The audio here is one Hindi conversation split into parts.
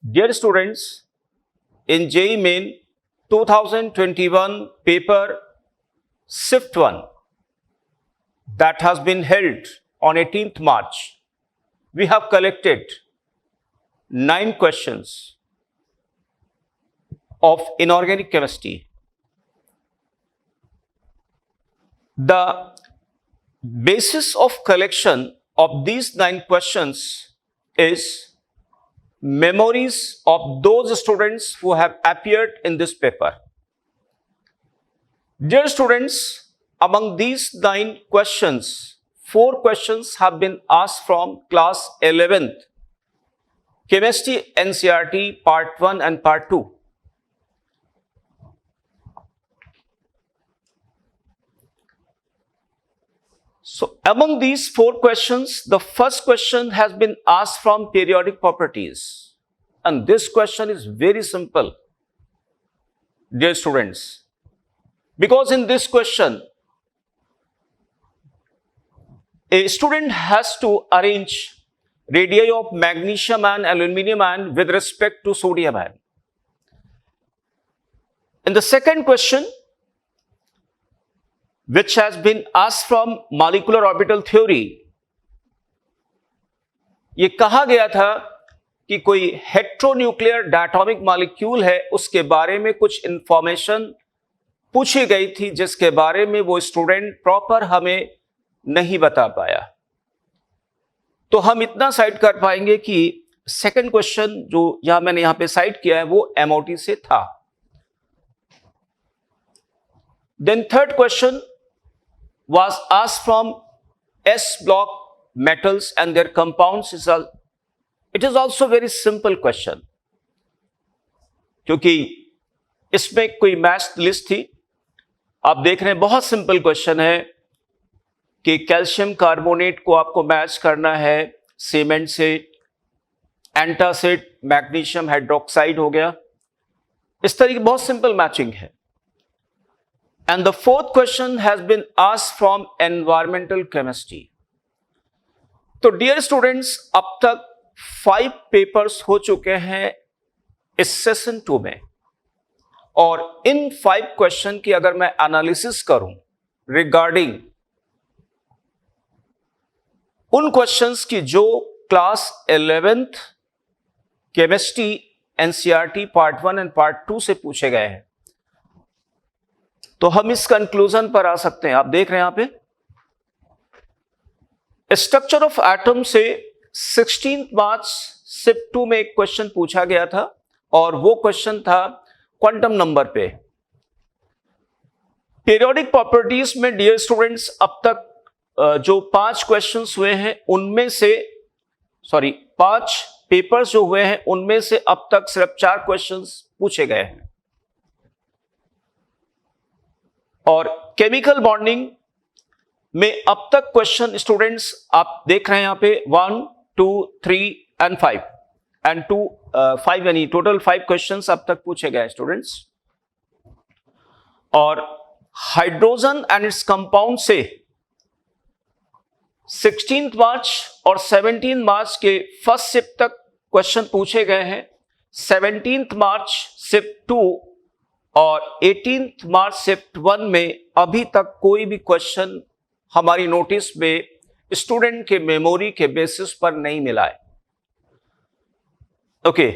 Dear students, in JEE Main 2021 paper SIFT 1 that has been held on 18th March, we have collected 9 questions of inorganic chemistry. The basis of collection of these 9 questions is memories of those students who have appeared in this paper. Dear students, among these 9 questions, 4 questions have been asked from class 11th, Chemistry NCERT Part 1 and Part 2. So, among these 4 questions, the first question has been asked from periodic properties. And this question is very simple, dear students. Because in this question, a student has to arrange radii of magnesium and aluminum ion with respect to sodium ion. In the second question, which has been asked from molecular orbital theory, ये कहा गया था कि कोई हेट्रोन्यूक्लियर डायटोमिक मॉलिक्यूल है, उसके बारे में कुछ इंफॉर्मेशन पूछी गई थी जिसके बारे में वो स्टूडेंट प्रॉपर हमें नहीं बता पाया। तो हम इतना साइड कर पाएंगे कि सेकंड क्वेश्चन जो मैंने यहां पे साइड किया है वो एमओटी से था। Then third question was asked from S block metals and their compounds. It is also very simple question, क्योंकि इसमें कोई मैच लिस्ट थी। आप देख रहे हैं बहुत सिंपल क्वेश्चन है कि कैल्शियम कार्बोनेट को आपको मैच करना है सीमेंट से, एंटासिड मैग्नीशियम हाइड्रोक्साइड हो गया, इस तरह की बहुत सिंपल मैचिंग है। And the fourth question has been asked from environmental chemistry. तो dear students, अब तक 5 पेपर्स हो चुके हैं इस सेशन 2 में, और इन 5 क्वेश्चन की अगर मैं एनालिसिस करूं रिगार्डिंग उन क्वेश्चंस की जो class 11th chemistry NCERT part 1 and part 2 से पूछे गए हैं, तो हम इस कंक्लूजन पर आ सकते हैं। आप देख रहे हैं यहां पे स्ट्रक्चर ऑफ एटम से 16 मार्च शिफ्ट 2 में एक क्वेश्चन पूछा गया था, और वो क्वेश्चन था क्वांटम नंबर पे। पीरियोडिक प्रॉपर्टीज में डियर स्टूडेंट्स अब तक जो 5 क्वेश्चंस हुए हैं उनमें से 5 पेपर्स जो हुए हैं उनमें से अब तक सिर्फ 4 क्वेश्चंस पूछे गए हैं। और केमिकल बॉन्डिंग में अब तक क्वेश्चन स्टूडेंट्स आप देख रहे हैं यहां पे 1, 2, 3 एंड 5 एंड 5 यानी टोटल 5 क्वेश्चंस अब तक पूछे गए स्टूडेंट्स। और हाइड्रोजन एंड इट्स कंपाउंड से 16 मार्च और 17 मार्च के फर्स्ट शिफ्ट तक क्वेश्चन पूछे गए हैं। 17 मार्च शिफ्ट 2 और 18 मार्च शिफ्ट 1 में अभी तक कोई भी क्वेश्चन हमारी नोटिस में स्टूडेंट के मेमोरी के बेसिस पर नहीं मिला है। Okay,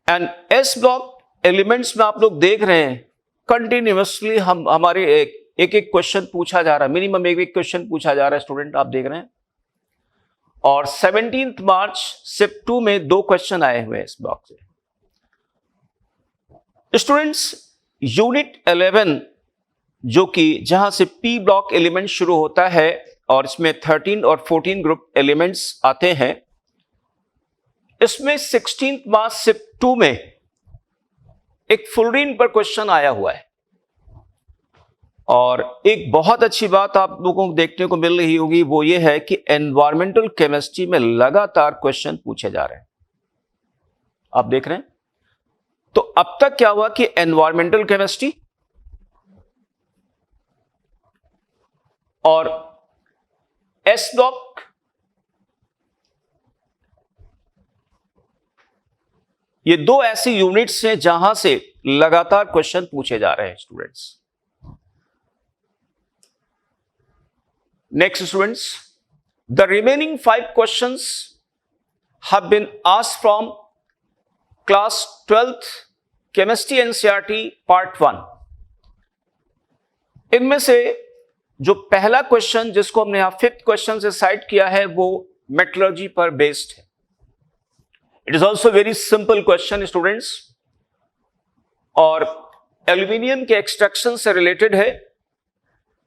and S block elements में आप लोग देख रहे हैं कंटिन्यूअसली हमारे एक क्वेश्चन पूछा जा रहा है, मिनिमम एक क्वेश्चन पूछा जा रहा है स्टूडेंट, आप देख रहे हैं। और 17 मार्च शिफ्ट 2 में 2 क्वेश्चन आए हुए हैं इस ब्लॉक से। स्टूडेंट्स, यूनिट 11 जो कि जहां से पी ब्लॉक एलिमेंट शुरू होता है और इसमें 13 और 14 ग्रुप एलिमेंट्स आते हैं, इसमें 16 मार्च शिफ्ट 2 में एक फ्लोरीन पर क्वेश्चन आया हुआ है। और एक बहुत अच्छी बात आप लोगों को देखने को मिल रही होगी, वो ये है कि एनवायरमेंटल केमिस्ट्री में लगातार क्वेश्चन पूछे जा रहे हैं, आप देख रहे हैं। तो अब तक क्या हुआ कि एनवायरमेंटल केमिस्ट्री और एस ब्लॉक ये दो ऐसी यूनिट्स हैं जहां से लगातार क्वेश्चन पूछे जा रहे हैं students. Next students, the remaining 5 questions have been asked from class 12th chemistry NCERT part 1। इनमें से जो पहला क्वेश्चन जिसको हमने यहां 5th क्वेश्चन से साइड किया है वो मेटलर्जी पर बेस्ड है। It is also very simple question students, और एल्यूमिनियम के एक्सट्रैक्शन से रिलेटेड है,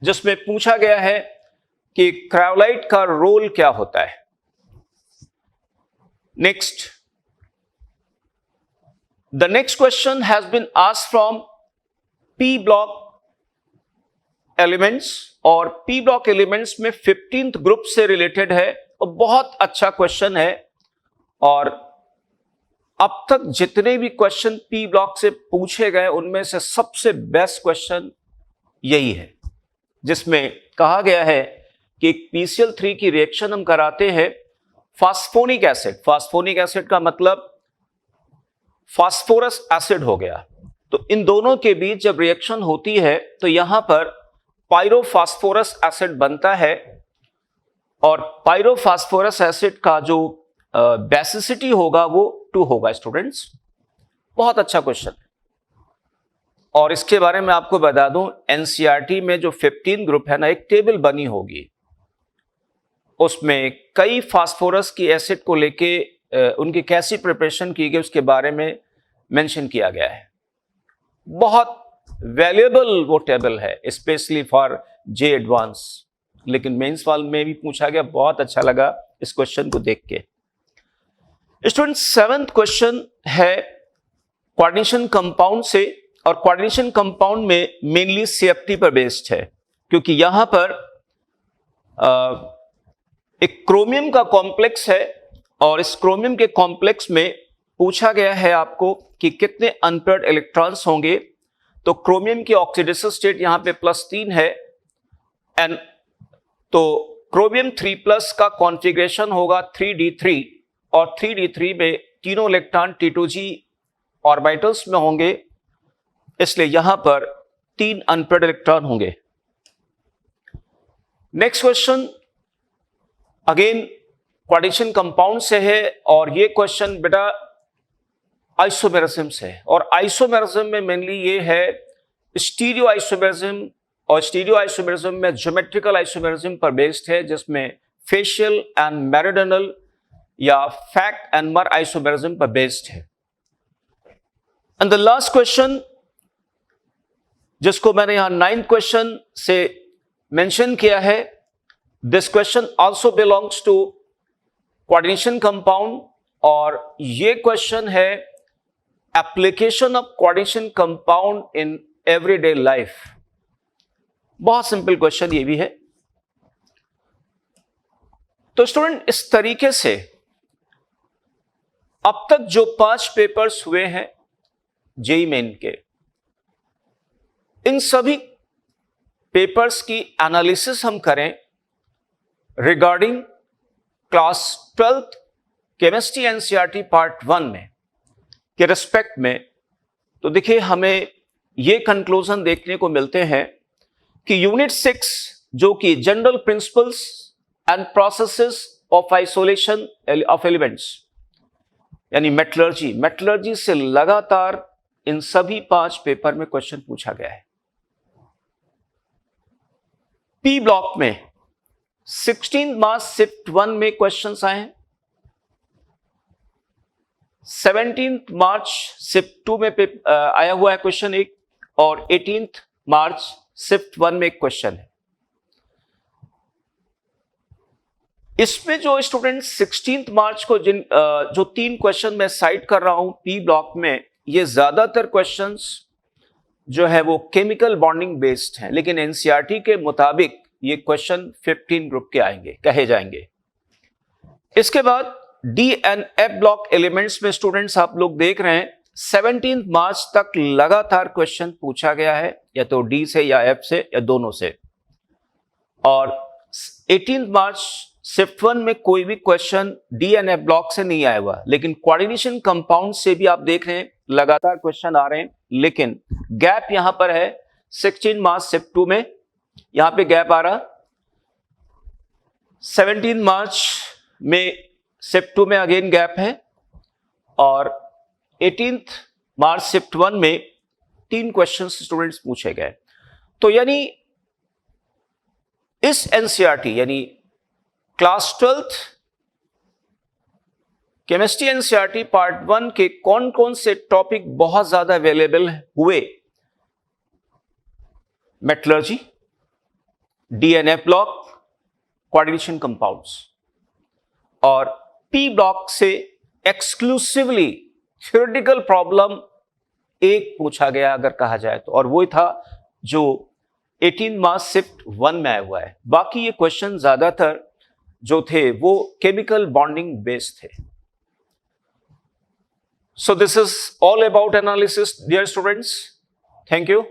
जिसमें पूछा गया है कि क्रायोलाइट का रोल क्या होता है। Next, the next question has been asked from P block elements, और पी ब्लॉक एलिमेंट्स में 15th ग्रुप से रिलेटेड है और बहुत अच्छा क्वेश्चन है। और अब तक जितने भी क्वेश्चन पी ब्लॉक से पूछे गए उनमें से सबसे बेस्ट क्वेश्चन यही है, जिसमें कहा गया है कि PCl3 की रिएक्शन हम कराते हैं फास्फोनिक एसिड। फास्फोनिक एसिड का मतलब फास्फोरस एसिड हो गया। तो इन दोनों के बीच जब रिएक्शन होती है तो यहां पर पायरोफास्फोरस एसिड बनता है, और पायरोफास्फोरस एसिड का जो बेसिसिटी होगा वो 2 होगा स्टूडेंट्स। बहुत अच्छा क्वेश्चन। और इसके बारे में आपको बता दूं, एनसीईआरटी में जो 15 ग्रुप है ना, एक टेबल बनी होगी, उसमें कई फास्फोरस की एसिड को लेके उनकी कैसी प्रिपरेशन की गई उसके बारे में मेंशन किया गया है। बहुत वैल्यूएबल वो टेबल है, स्पेशली फॉर जे एडवांस। लेकिन मेंस वाल में भी पूछा गया, बहुत अच्छा लगा इस क्वेश्चन को देख के। स्टूडेंट, 7th क्वेश्चन है कोऑर्डिनेशन कंपाउंड से, और कोऑर्डिनेशन कंपाउंड में मेनली CFT पर बेस्ड है, क्योंकि यहां पर एक क्रोमियम का कॉम्प्लेक्स है, और इस क्रोमियम के कॉम्प्लेक्स में पूछा गया है आपको कि कितने अनपेयर्ड इलेक्ट्रॉन्स होंगे। तो क्रोमियम की ऑक्सीडेशन स्टेट यहां पे +3 है, एंड तो क्रोमियम 3+ का कॉन्फ़िगरेशन होगा 3d3, और 3d3 में तीनों इलेक्ट्रॉन T2g ऑर्बिटल्स में होंगे, इसलिए यहां पर 3 अनपेयर्ड इलेक्ट्रॉन होंगे। Next question again coordination compound से है, और ये क्वेश्चन बेटा आइसोमेरिज्म से है। और आइसोमेरिज्म में मेनली ये है स्टीरियो आइसोमेरिज्म, और स्टीरियो आइसोमेरिज्म में ज्योमेट्रिकल आइसोमेरिज्म पर बेस्ड है, जिसमें फेशियल एंड मेरिडियनल या फैक्ट एंड मर आइसोमेरिज्म पर बेस्ड है। एंड द लास्ट क्वेश्चन, जिसको मैंने यहां 9th क्वेश्चन से मेंशन किया है, this question also belongs to coordination compound, और ये क्वेश्चन है application of coordination compound in everyday life. बहुत सिंपल क्वेश्चन ये भी है। तो स्टूडेंट, इस तरीके से अब तक जो 5 पेपर्स हुए हैं जेईई मेन के, इन सभी पेपर्स की एनालिसिस हम करें regarding class 12th chemistry NCERT part 1 में के रिस्पेक्ट में, तो देखिए हमें ये कंक्लूजन देखने को मिलते हैं कि यूनिट 6 जो कि general principles and processes of isolation of elements यानी मेटलर्जी से लगातार इन सभी 5 पेपर में क्वेश्चन पूछा गया है। पी ब्लॉक में 16 मार्च शिफ्ट 1 में क्वेश्चंस आए हैं, 17 मार्च शिफ्ट 2 में आया हुआ है क्वेश्चन 1, और 18 मार्च शिफ्ट 1 में एक क्वेश्चन है। इसमें जो स्टूडेंट 16 मार्च को जो 3 क्वेश्चन मैं साइट कर रहा हूं पी ब्लॉक में, ये ज्यादातर क्वेश्चंस जो है वो केमिकल बॉन्डिंग बेस्ड हैं, लेकिन एनसीईआरटी के मुताबिक ये क्वेश्चन 15 ग्रुप के आएंगे, कहे जाएंगे। इसके बाद D and F block elements में स्टूडेंट्स आप लोग देख रहे हैं 17 मार्च तक लगातार क्वेश्चन पूछा गया है, या तो डी से या एफ से या दोनों से, और 18 मार्च शिफ्ट 1 में कोई भी क्वेश्चन डीएनए ब्लॉक से नहीं आया हुआ, लेकिन कोऑर्डिनेशन कंपाउंड से भी आप देख रहे हैं लगातार क्वेश्चन आ रहे हैं, लेकिन गैप यहां पर है 16 मार्च शिफ्ट 2 में, यहां पे गैप आ रहा। 17 मार्च में शिफ्ट 2 में अगेन गैप है, और 18 मार्च शिफ्ट 1 में 3 क्वेश्चन स्टूडेंट्स पूछे गए। तो यानी इस एनसीईआरटी यानी class 12th chemistry NCERT part 1 के कौन कौन से टॉपिक बहुत ज्यादा अवेलेबल हुए? Metallurgy, DNA block, coordination compounds, और पी ब्लॉक से एक्सक्लूसिवली थ्योरेटिकल प्रॉब्लम एक पूछा गया अगर कहा जाए तो, और वो था जो 18 मार्च शिफ्ट 1 में आया हुआ है। बाकी ये क्वेश्चन ज्यादातर जो थे वो केमिकल बॉन्डिंग बेस्ड थे। So this is all about analysis, dear students. Thank you.